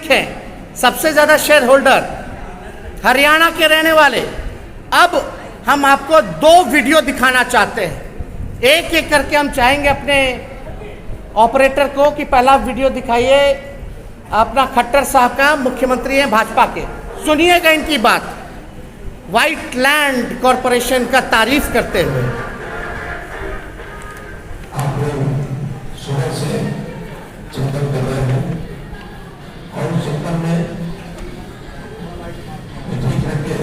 है सबसे ज्यादा शेयर होल्डर हरियाणा के रहने वाले। अब हम आपको 2 वीडियो दिखाना चाहते हैं, एक एक करके हम चाहेंगे अपने ऑपरेटर को कि पहला वीडियो दिखाइए अपना खट्टर साहब का, मुख्यमंत्री हैं भाजपा के। सुनिएगा इनकी बात व्हाइट लैंड कॉरपोरेशन का तारीफ करते हुए। आप लोग सुबह से चिंतन कर रहे हैं और चिंतन में ठीक रखे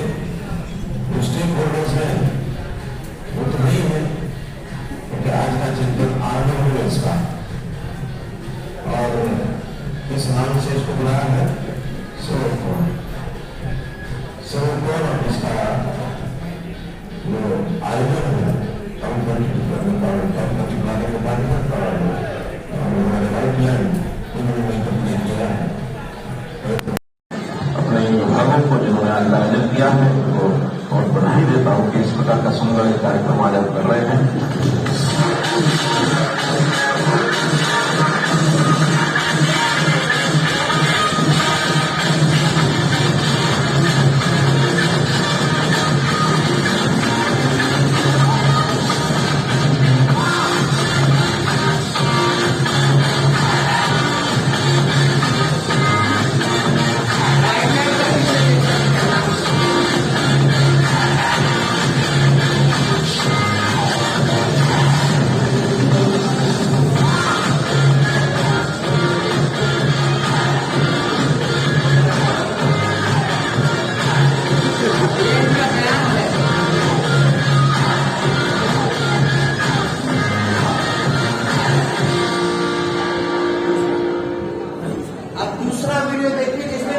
स्टेक होल्डर्स हैं वो तो नहीं है, क्योंकि आज का चिंतन आरंभ हुआ इसका और इस नाम से इसको बुलाया है सेवकों और इसका जो आयोजन है अपने विभागों को जिन्होंने आज आयोजन किया है तो बहुत बधाई देता हूँ कि इस प्रकार का सुंदर कार्यक्रम आज आप कर रहे हैं।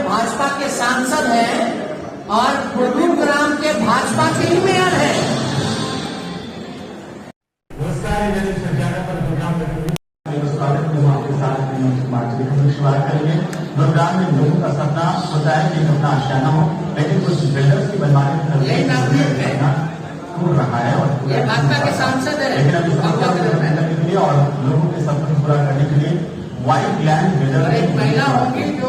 भाजपा के सांसद हैं और गुरुग्राम के भाजपा के ही मेयर हैं। गुरुग्राम में लोगों का सपना होता है कि अपना आशियाना हो, लेकिन कुछ बिल्डर्स की बदमाशी हो रहा है और ये भाजपा के सांसद हैं, लेकिन अभी करने के लिए और लोगों के सपने पूरा करने के लिए व्हाइट लैंड बिल्डर एक महिला होगी जो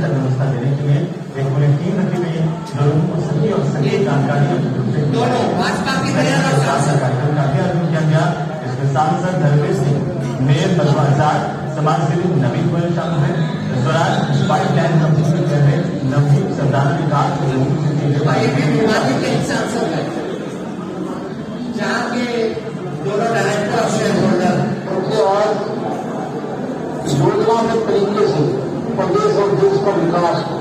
व्यवस्था देने के लिए एक पूरी टीम रखी गई है, लोगों को सही और सही जानकारी दोनों भाजपा की कार्यक्रम का भी आयोजन किया गया। इसमें सांसद धर्मेश सिंह, मेयर बलवाजार, समाजसेवी नवीन गोयल शामिल है। इस दौरान व्हाइट लैंड कंपनी के चेयरमैन नवदीप सरदार ने कहा सांसद है जहाँ के दोनों डायरेक्टर और शेयर होल्डर योजना के तरीके से प्रदेश और देश का विकास हो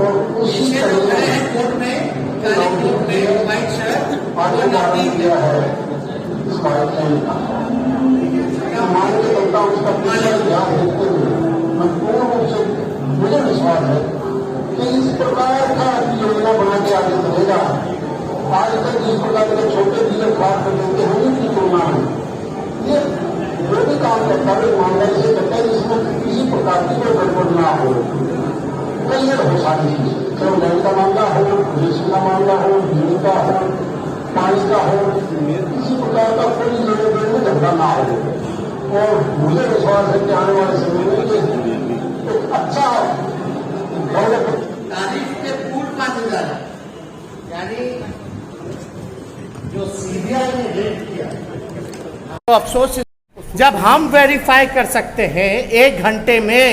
और उसी कोर्ट में व्हाइट शर्ट आगे बढ़ाया गया है इस कार्यक्रम का। मान के चलता उसका पिछला ध्यान देखते हुए मैं पूर्ण रूप से मुझे विश्वास है कि इस प्रकार का योजना बना के आगे बढ़ेगा। आज तक जिस प्रकार के छोटे डीलर खास कर देते हैं उनकी तुलना में ये जो भी काम करता है ईमानदारी से करता है, जिसमें किसी प्रकार की कोई गड़बड़ ना हो। कई हो सारी चीजें, चाहे लैंड का मामला हो, रेशन का मामला हो, बिजली का हो, पानी का हो, किसी प्रकार का कोई लेने देने में झगड़ा ना हो। और मुझे विश्वास है कि आने वाले समय में एक अच्छा तारीफ के पूर्ण पात्र यानी जो सीबीआई ने रेड किया तो अफसोस जब हम वेरीफाई कर सकते हैं 1 घंटे में,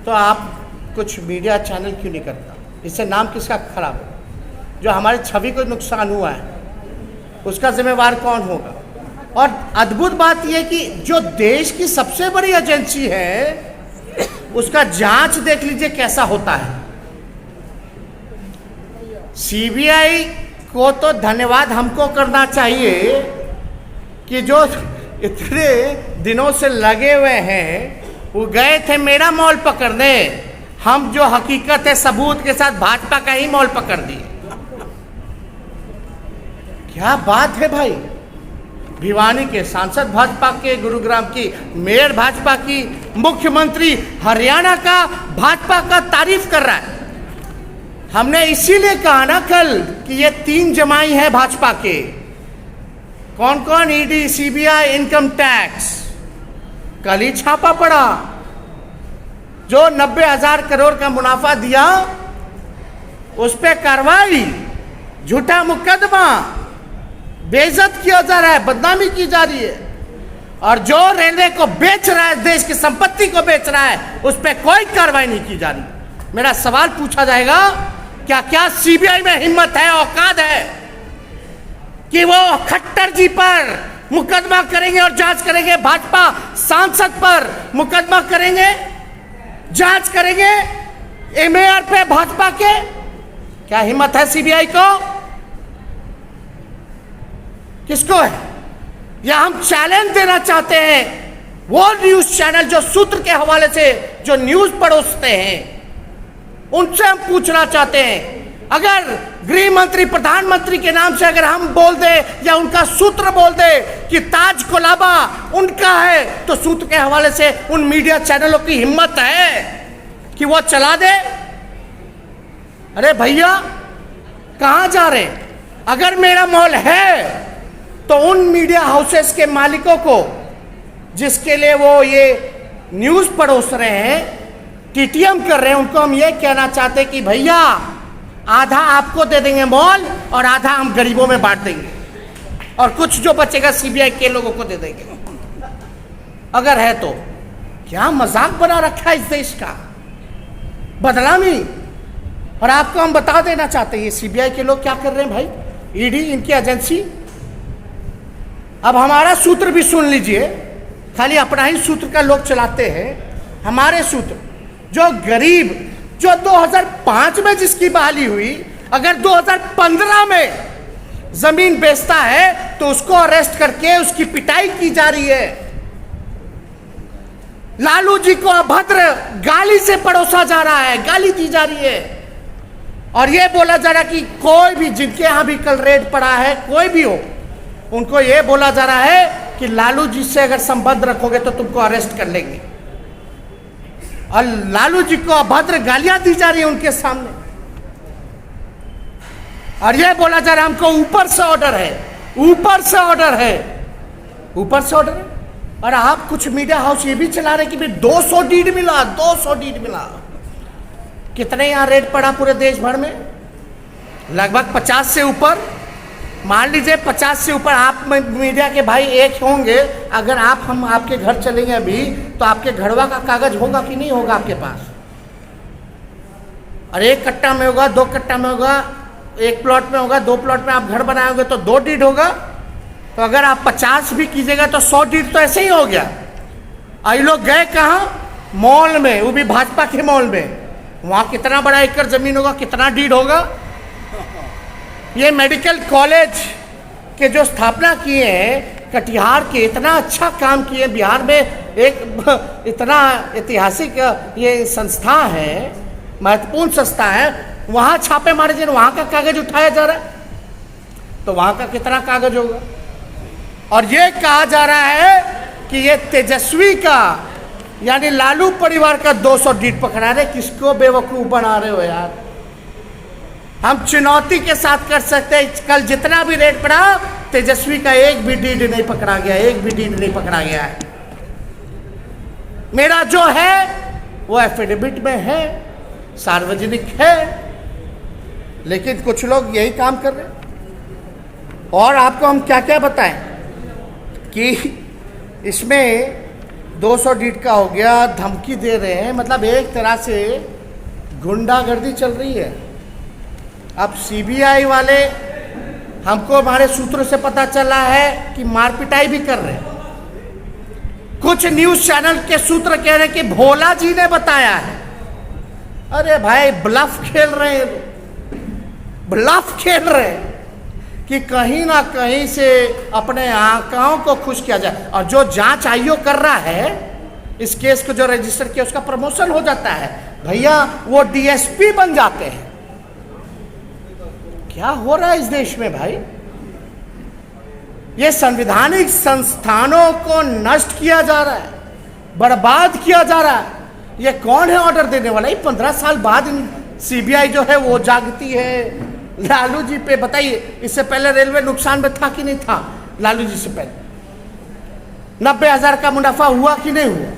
तो आप कुछ मीडिया चैनल क्यों नहीं करता? इससे नाम किसका खराब है? जो हमारी छवि को नुकसान हुआ है उसका जिम्मेवार कौन होगा? और अद्भुत बात यह कि जो देश की सबसे बड़ी एजेंसी है उसका जांच देख लीजिए कैसा होता है। सीबीआई को तो धन्यवाद हमको करना चाहिए कि जो इतने दिनों से लगे हुए हैं, वो गए थे मेरा मॉल पकड़ने, हम जो हकीकत है सबूत के साथ भाजपा का ही मॉल पकड़ दिए। क्या बात है भाई! भिवानी के सांसद भाजपा के, गुरुग्राम की मेयर भाजपा की, मुख्यमंत्री हरियाणा का भाजपा का तारीफ कर रहा है। हमने इसीलिए कहा ना कल कि ये 3 जमाई है भाजपा के। कौन कौन? ED, CBI, income tax. कल ही छापा पड़ा, जो 90,000 करोड़ का मुनाफा दिया उस पे कार्रवाई, झूठा मुकदमा, बेइज्जत किया जा रहा है, बदनामी की जा रही है। और जो रेलवे को बेच रहा है, देश की संपत्ति को बेच रहा है, उस पर कोई कार्रवाई नहीं की जा रही। मेरा सवाल पूछा जाएगा, क्या सीबीआई में हिम्मत है, औकात है कि वो खट्टर जी पर मुकदमा करेंगे और जांच करेंगे, भाजपा सांसद पर मुकदमा करेंगे, जांच करेंगे, एमएआर पे भाजपा के? क्या हिम्मत है सीबीआई को? किसको है? या हम चैलेंज देना चाहते हैं वो न्यूज चैनल जो सूत्र के हवाले से जो न्यूज परोसते हैं, उनसे हम पूछना चाहते हैं, अगर गृह मंत्री प्रधानमंत्री के नाम से अगर हम बोल दे या उनका सूत्र बोल दे कि ताज कोलाबा उनका है, तो सूत्र के हवाले से उन मीडिया चैनलों की हिम्मत है कि वो चला दे? अरे भैया, कहां जा रहे? अगर मेरा मॉल है तो उन मीडिया हाउसेस के मालिकों को जिसके लिए वो ये न्यूज परोस रहे हैं, टीटीएम कर रहे हैं, उनको हम ये कहना चाहते हैं कि भैया, आधा आपको दे देंगे मॉल और आधा हम गरीबों में बांट देंगे, और कुछ जो बचेगा सीबीआई के लोगों को दे देंगे। अगर है तो क्या मजाक बना रखा है इस देश का, बदनामी। और आपको हम बता देना चाहते हैं ये सीबीआई के लोग क्या कर रहे हैं भाई, ईडी इनकी एजेंसी। अब हमारा सूत्र भी सुन लीजिए, खाली अपना ही सूत्र का लोग चलाते हैं। हमारे सूत्र, जो गरीब, जो 2005 में जिसकी बहाली हुई, अगर 2015 में जमीन बेचता है तो उसको अरेस्ट करके उसकी पिटाई की जा रही है। लालू जी को अभद्र गाली से परोसा जा रहा है, गाली दी जा रही है, और यह बोला जा रहा है कि कोई भी जिनके यहां भी कल रेड पड़ा है, कोई भी हो, उनको यह बोला जा रहा है कि लालू जी से अगर संबंध रखोगे तो तुमको अरेस्ट कर लेंगे। और लालू जी को अभद्र गालियां दी जा रही है उनके सामने, और यह बोला जा रहा है हमको ऊपर से ऑर्डर है, ऊपर से ऑर्डर है, ऊपर से ऑर्डर है। और आप कुछ मीडिया हाउस ये भी चला रहे कि भाई 200 डीड मिला, 200 डीड मिला। कितने यहां रेड पड़ा पूरे देश भर में? लगभग 50 से ऊपर, मान लीजिए 50 से ऊपर। आप मीडिया के भाई एक होंगे, अगर हम आपके घर चलेंगे अभी, तो आपके घरवा का कागज होगा कि नहीं होगा आपके पास? और 1 कट्टा में होगा, 2 कट्टा में होगा, 1 प्लॉट में होगा, 2 प्लॉट में आप घर बनाओगे तो 2 डीड होगा। तो अगर आप 50 भी कीजिएगा तो 100 डीड तो ऐसे ही हो गया। आई लोग गए कहाँ? मॉल में, वो भी भाजपा के मॉल में। वहां कितना बड़ा एकड़ जमीन होगा, कितना डीड होगा? ये मेडिकल कॉलेज के जो स्थापना किए हैं कटिहार के, इतना अच्छा काम किए बिहार में, एक इतना ऐतिहासिक ये संस्था है, महत्वपूर्ण संस्था है, वहां छापे मारे जा रहे, वहां का कागज उठाया जा रहा है, तो वहां का कितना कागज होगा? और ये कहा जा रहा है कि ये तेजस्वी का यानी लालू परिवार का 200 डीड पकड़ा रहे। किसको बेवकूफ बना रहे हो यार? हम चुनौती के साथ कर सकते हैं, कल जितना भी रेट पड़ा, तेजस्वी का एक भी डीड नहीं पकड़ा गया, एक भी डीड नहीं पकड़ा गया है। मेरा जो है वो एफिडेविट में है, सार्वजनिक है, लेकिन कुछ लोग यही काम कर रहे हैं। और आपको हम क्या क्या बताएं कि इसमें 200 डीड का हो गया, धमकी दे रहे हैं, मतलब एक तरह से गुंडागर्दी चल रही है। अब सीबीआई वाले, हमको हमारे सूत्रों से पता चला है कि मारपिटाई भी कर रहे हैं। कुछ न्यूज चैनल के सूत्र कह रहे हैं कि भोला जी ने बताया है। अरे भाई, ब्लफ खेल रहे हैं, ब्लफ खेल रहे हैं कि कहीं ना कहीं से अपने आंकड़ों को खुश किया जाए। और जो जांच आयोग कर रहा है इस केस को, जो रजिस्टर किया, उसका प्रमोशन हो जाता है भैया, वो डीएसपी बन जाते हैं। क्या हो रहा है इस देश में भाई? ये संवैधानिक संस्थानों को नष्ट किया जा रहा है, बर्बाद किया जा रहा है। ये कौन है ऑर्डर देने वाला? ये 15 साल बाद सीबीआई जो है वो जागती है लालू जी पे। बताइए, इससे पहले रेलवे नुकसान में था कि नहीं था? लालू जी से पहले 90,000 का मुनाफा हुआ कि नहीं हुआ।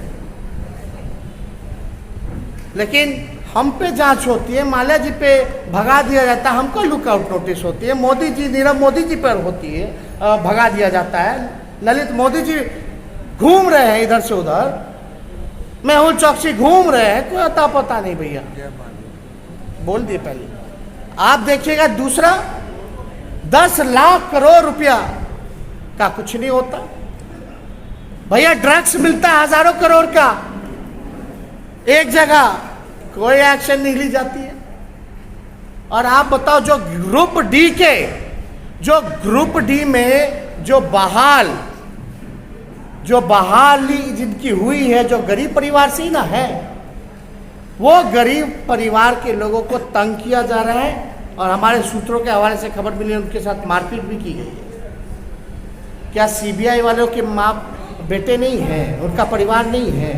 लेकिन हम पे जांच होती है, माल्या जी पे भगा दिया जाता है, हमको लुकआउट नोटिस होती है, मोदी जी, नीरव मोदी जी पर होती है, भगा दिया जाता है। ललित मोदी जी घूम रहे हैं इधर से उधर, मेहुल चौकसी घूम रहे हैं, कोई अता पता नहीं भैया, बोल दिए पहले। आप देखिएगा दूसरा, 10 लाख करोड़ रुपया का कुछ नहीं होता भैया। ड्रग्स मिलता है हजारों करोड़ का एक जगह, कोई एक्शन नहीं ली जाती है। और आप बताओ, जो ग्रुप डी में जो बहाली जिनकी हुई है, जो गरीब परिवार से ही ना है, वो गरीब परिवार के लोगों को तंग किया जा रहा है। और हमारे सूत्रों के हवाले से खबर मिली, उनके साथ मारपीट भी की गई है। क्या सीबीआई वालों के माँ बेटे नहीं हैं, उनका परिवार नहीं है?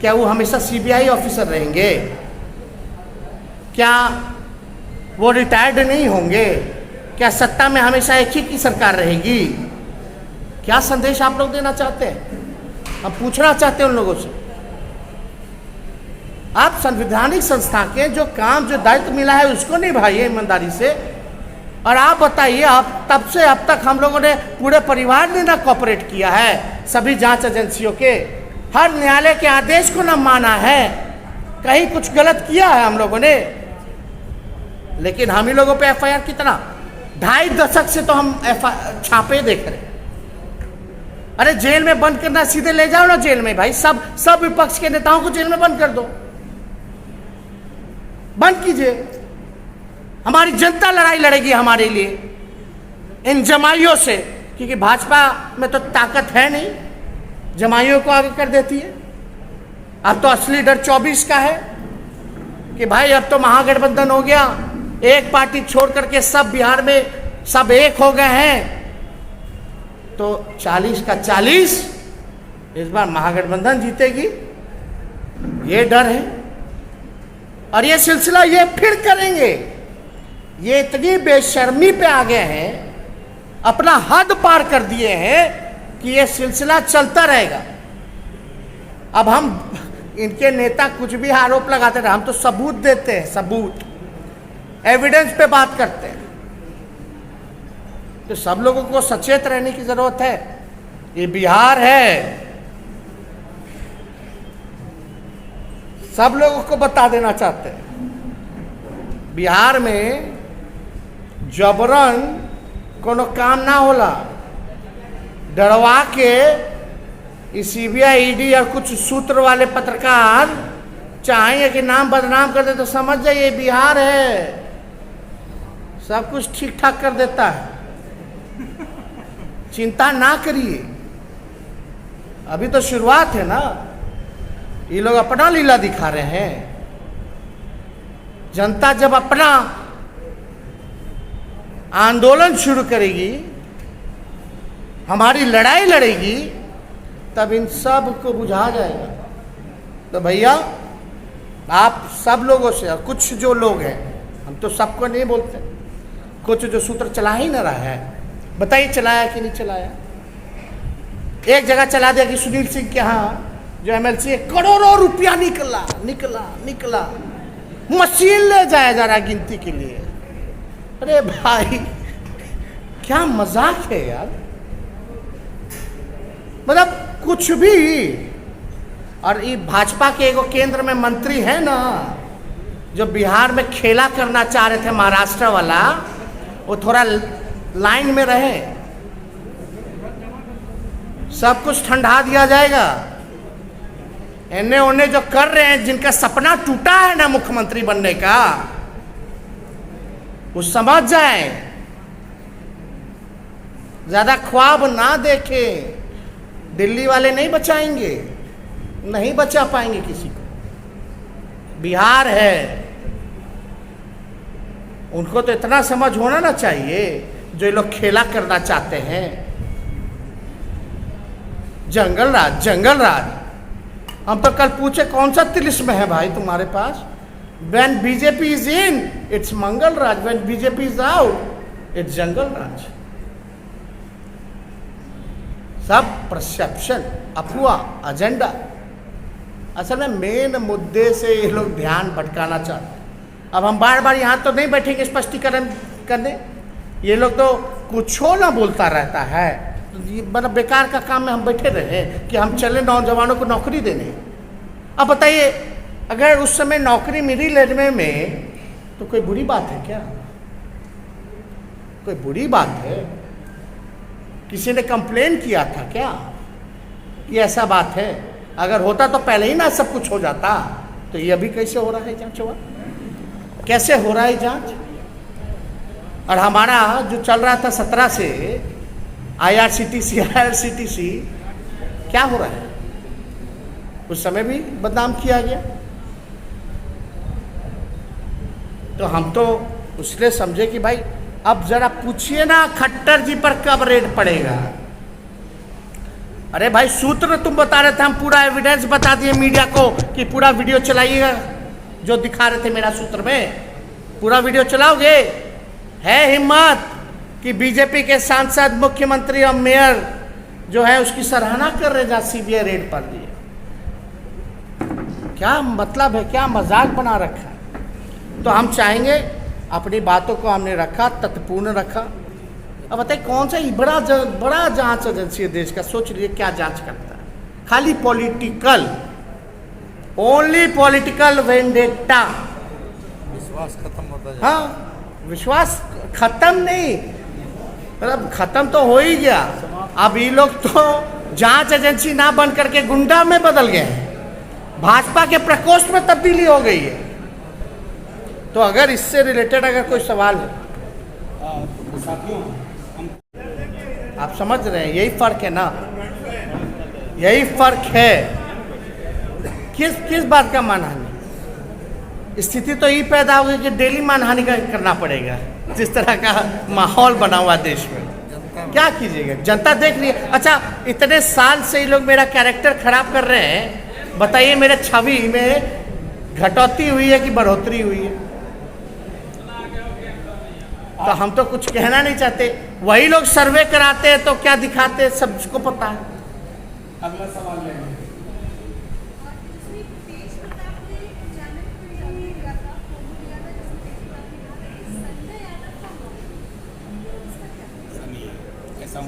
क्या वो हमेशा सीबीआई ऑफिसर रहेंगे? क्या वो रिटायर्ड नहीं होंगे? क्या सत्ता में हमेशा एक ही की सरकार रहेगी? क्या संदेश आप लोग देना चाहते हैं? हम पूछना चाहते हैं उन लोगों से। आप संवैधानिक संस्था के जो काम, जो दायित्व मिला है, उसको निभाइए ईमानदारी से। और आप बताइए, आप तब से अब तक हम लोगों ने, पूरे परिवार ने ना कोऑपरेट किया है, सभी जांच एजेंसियों के, हर न्यायालय के आदेश को ना माना है, कहीं कुछ गलत किया है हम लोगों ने। लेकिन हम ही लोगों पे एफआईआर कितना, 2.5 दशक से तो हम छापे देख रहे। अरे जेल में बंद करना, सीधे ले जाओ ना जेल में भाई, सब विपक्ष के नेताओं को जेल में बंद कर दो, बंद कीजिए। हमारी जनता लड़ाई लड़ेगी हमारे लिए इन जमाइयों से, क्योंकि भाजपा में तो ताकत है नहीं, जमाइयों को आगे कर देती है। अब तो असली डर 24 का है कि भाई अब तो महागठबंधन हो गया, एक पार्टी छोड़ करके सब बिहार में सब एक हो गए हैं, तो 40 का 40 इस बार महागठबंधन जीतेगी, ये डर है। और ये सिलसिला ये फिर करेंगे, ये इतनी बेशर्मी पे आ गए हैं, अपना हद पार कर दिए हैं कि ये सिलसिला चलता रहेगा। अब हम, इनके नेता कुछ भी आरोप लगाते रहे, हम तो सबूत देते हैं, सबूत, एविडेंस पे बात करते हैं। तो सब लोगों को सचेत रहने की जरूरत है। ये बिहार है, सब लोगों को बता देना चाहते हैं, बिहार में जबरन कोनो काम ना होला, डरवा के सीबीआई, ईडी और कुछ सूत्र वाले पत्रकार चाहेंगे कि नाम बदनाम कर दे, तो समझ जाइए बिहार है, सब कुछ ठीक ठाक कर देता है, चिंता ना करिए। अभी तो शुरुआत है ना, ये लोग अपना लीला दिखा रहे हैं। जनता जब अपना आंदोलन शुरू करेगी, हमारी लड़ाई लड़ेगी, तब इन सब को बुझा जाएगा। तो भैया आप सब लोगों से, और कुछ जो लोग हैं, हम तो सबको नहीं बोलते, कुछ जो सूत्र चला ही ना रहा है, बताइए चलाया कि नहीं चलाया। एक जगह चला दिया कि सुनील सिंह के यहाँ जो एमएलसी, करोड़ों रुपया निकला, मशीन ले जाया जा रहा है गिनती के लिए। अरे भाई क्या मजाक है यार, मतलब कुछ भी। और ये भाजपा के एगो केंद्र में मंत्री है ना, जो बिहार में खेला करना चाह रहे थे, महाराष्ट्र वाला, वो थोड़ा लाइन में रहे, सब कुछ ठंडा दिया जाएगा। एने ओने जो कर रहे हैं, जिनका सपना टूटा है ना मुख्यमंत्री बनने का, वो समझ जाए, ज्यादा ख्वाब ना देखें। दिल्ली वाले नहीं बचाएंगे, नहीं बचा पाएंगे किसी को। बिहार है, उनको तो इतना समझ होना ना चाहिए, जो ये लोग खेला करना चाहते हैं। जंगल राज। हम तो कल पूछे कौन सा तिलिस्म है भाई तुम्हारे पास? When BJP is in its मंगल राज, when BJP is out its जंगल राज। सब परसेप्शन, अफवाह, एजेंडा। असल में मेन मुद्दे से ये लोग ध्यान भटकाना चाहते हैं। अब हम बार बार यहाँ तो नहीं बैठेंगे स्पष्टीकरण करने, ये लोग तो कुछ ना बोलता रहता है, तो ये मतलब बेकार का काम में हम बैठे रहे कि हम चले नौजवानों को नौकरी देने। अब बताइए, अगर उस समय नौकरी मिली रेलवे में तो कोई बुरी बात है क्या? कोई बुरी बात है? किसी ने कंप्लेन किया था क्या कि ऐसा बात है? अगर होता तो पहले ही ना सब कुछ हो जाता। तो ये अभी कैसे हो रहा है जांच? हुआ कैसे हो रहा है जांच? और हमारा जो चल रहा था 17 से IRCTC क्या हो रहा है? उस समय भी बदनाम किया गया। तो हम तो उसने समझे कि भाई अब जरा पूछिए ना खट्टर जी पर कब रेड पड़ेगा। अरे भाई सूत्र तुम बता रहे थे, हम पूरा एविडेंस बता दिए मीडिया को कि पूरा वीडियो चलाइएगा, जो दिखा रहे थे मेरा सूत्र में पूरा वीडियो चलाओगे? है हिम्मत कि बीजेपी के सांसद, मुख्यमंत्री और मेयर जो है उसकी सराहना कर रहे जहाँ CBI रेड पर दिए? क्या मतलब है? क्या मजाक बना रखा है? तो हम चाहेंगे, अपनी बातों को हमने रखा, तथ्यपूर्ण रखा। अब बताइए कौन सा बड़ा जांच एजेंसी है देश का? सोच लीजिए क्या जांच करता है? खाली पॉलिटिकल, ओनली पॉलिटिकल वेंडेटा। विश्वास खत्म होता जाए। हाँ, विश्वास खत्म नहीं, मतलब खत्म तो हो ही गया। अब ये लोग तो जांच एजेंसी ना बन करके गुंडा में बदल गए हैं, भाजपा के प्रकोष्ठ में तब्दीली हो गई है। तो अगर इससे रिलेटेड अगर कोई सवाल है, आप समझ रहे हैं, यही फर्क है ना, यही फर्क है। किस बात का मानहानि? स्थिति तो ये पैदा होगी कि डेली मानहानि का करना पड़ेगा, जिस तरह का माहौल बना हुआ देश में। क्या कीजिएगा, जनता देख रही है। अच्छा, इतने साल से ये लोग मेरा कैरेक्टर खराब कर रहे हैं, बताइए मेरे छवि में घटौती हुई है कि बढ़ोतरी हुई है? तो हम तो कुछ कहना नहीं चाहते, वही लोग सर्वे कराते हैं तो क्या दिखाते हैं सबको पता है। अगला सवाल लेंगे।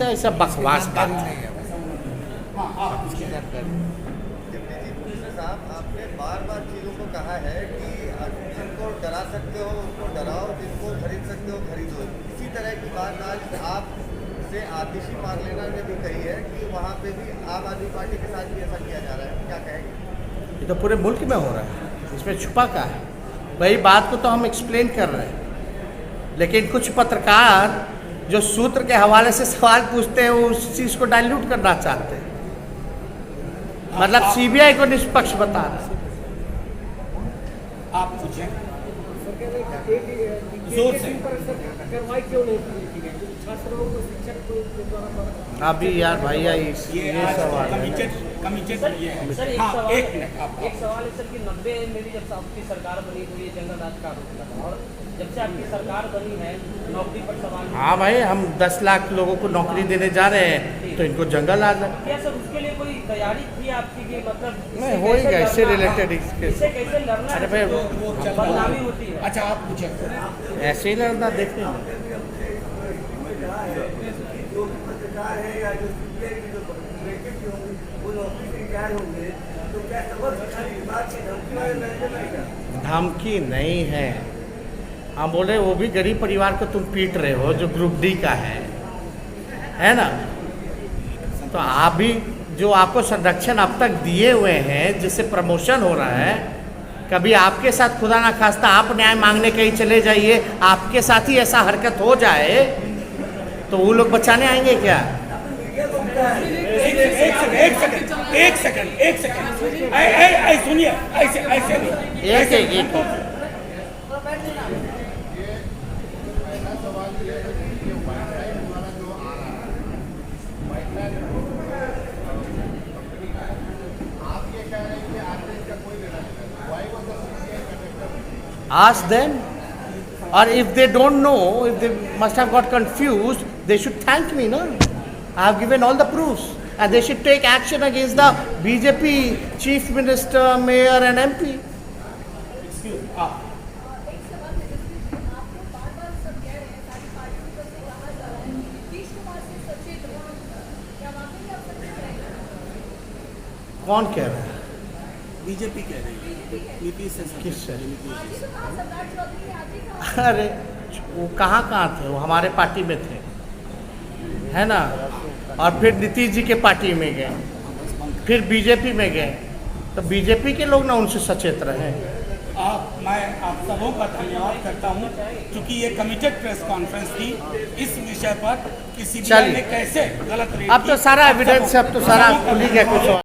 ऐसा बकवास बात है। साहब, आपने बार बार चीज़ों को कहा है कि जिनको डरा सकते हो उनको डराओ, जिनको खरीद सकते हो खरीदो। इसी तरह की बात आज आप से आतिशी मार्लेना ने भी कही है कि वहाँ पे भी आम आदमी पार्टी के साथ भी ऐसा किया जा रहा है, क्या कहेंगे? ये तो पूरे मुल्क में हो रहा है, इसमें छुपा क्या है? वही बात को तो हम एक्सप्लेन कर रहे हैं, लेकिन कुछ पत्रकार जो सूत्र के हवाले से सवाल पूछते हैं वो उस चीज़ को डाइल्यूट करना चाहते हैं, मतलब CBI को निष्पक्ष बता रहे हैं। आप पूछें जोर से। अभी यार भैया ये सवाल है। कमीशन ये है। सर, हाँ, एक मिनट आप। एक सवाल है सर कि 90 में भी जब से आपकी सरकार बनी हुई है जंगल राज का आरोप लगा, और जब से आपकी सरकार बनी है नौकरी पर सवाल। हाँ भाई, हम 10 लाख लोगों को नौकरी देने जा रहे हैं तो इनको जंगल आ जाए। क्या सर उसके लिए कोई तैयारी थी आपकी कि मतलब नहीं हो ही गया इससे रिलेटेड, इससे कैसे लड़ना? अरे भाई वो चल रहा बदनामी है। होती है। अच्छा, आप पूछें। ऐसे ही लड़ना देखते हैं। धमकी नहीं है, हम बोले वो भी गरीब परिवार को तुम पीट रहे हो जो ग्रुप डी का है ना? तो आप भी जो आपको संरक्षण अब तक दिए हुए हैं, जिससे प्रमोशन हो रहा है, कभी आपके साथ खुदा ना खास्ता आप न्याय मांगने कहीं चले जाइए, आपके साथ ही ऐसा हरकत हो जाए तो वो लोग बचाने आएंगे क्या? एक सेकंड सुनिए, ऐसे नहीं। एक ask them, or if they don't know, if they must have got confused, they should thank me, no? I have given all the proofs. and they should take action against the BJP chief minister, mayor and MP. Excuse आप एक सवाल तेजस्वी जी, आप लोग बार-बार सब कह रहे हैं, सारी पार्टियों की तरफ से कहा जा रहा है कि नीतीश कुमार से सचेत रहें। क्या वाकई आप सचेत रहेंगे? कौन कह रहा है? बीजेपी कह रही है बीजेपी है। नीतीश से किससे? आज ही तो कहा सरदार चौधरी ने, आज ही कहा। अरे वो कहाँ थे? वो हमारे पार्टी में थे, है ना। और फिर नीतीश जी के पार्टी में गए, फिर बीजेपी में गए, तो बीजेपी के लोग ना उनसे सचेत रहे। मैं आप सबों का धन्यवाद करता हूं, क्योंकि ये कमिटेड प्रेस कॉन्फ्रेंस थी इस विषय पर कि सीबीआई ने कैसे गलत रेट अब तो सारा एविडेंस, अब तो सारा खुल ही गया कुछ और।